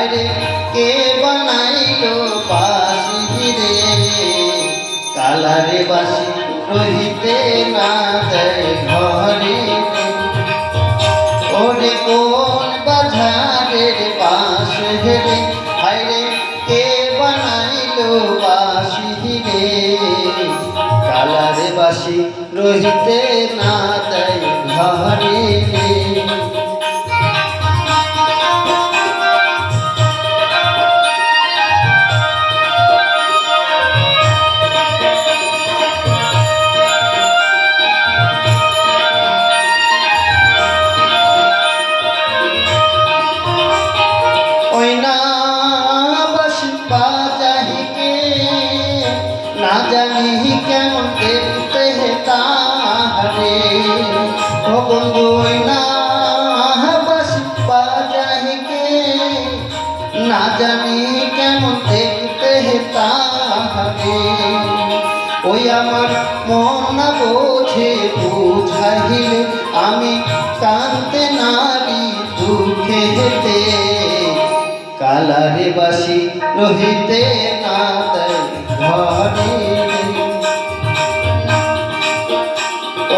হায়রে কে বানাইলো বাঁশি রে কালারে বাঁশি রহিতে না দেয় ঘরে ওরে কোন বাজারের বাঁশ রে হায়রে কে বানাইলো বাঁশি রে কালারে বাঁশি রহিতে না দেয় ঘরে রে না জানি কেমন দেখতে তাহারে ও বন্ধু না বাজাহিকে না জানি কেমন দেখতে তাহারে ওই আমার মন না বোঝে বুঝাইলে আমি কাঁদতে নারী দুঃখে হেতে কালারে বাঁশি রহিতে না দেয় ঘরে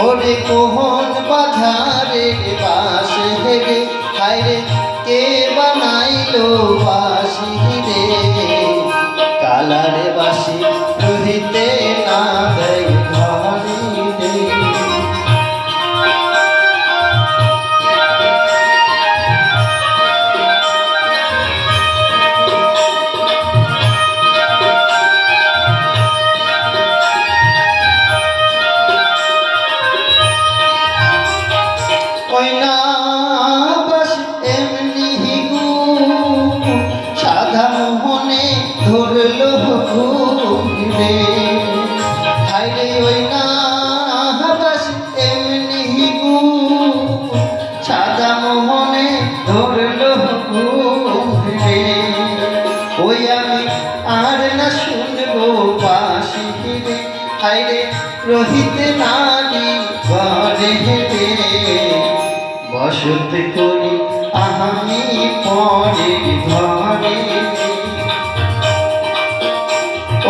ওরে কোহন বাজারের বাঁশ রে হায়রে কে বানাইলো বাঁশি রে কালারে বাঁশি রহিতে না দেয় ঘরে রে সাধা মোহনে ধরলো ঘুরে হায়রে ওই না বাস এমনি সাধা মোহনে ধরলো ঘুরে ওই আমি আর না শুনবো বাঁশি রে হায়রে রহিতে নারী ঘরে হেঁটে বসত করি আমি পরে ঘরে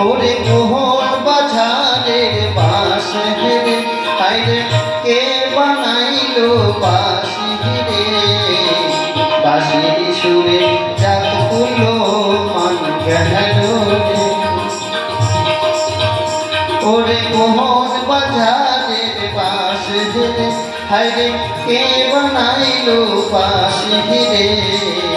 ওরে মোহন বাজারের বাঁশ রে হায়রে কে বানাইলো বাঁশি রে বাঁশির সুরে জাগলো মান গেল রে ওরে মোহন বাজারের বাঁশ রে হায়রে কে বানাইলো বাঁশি রে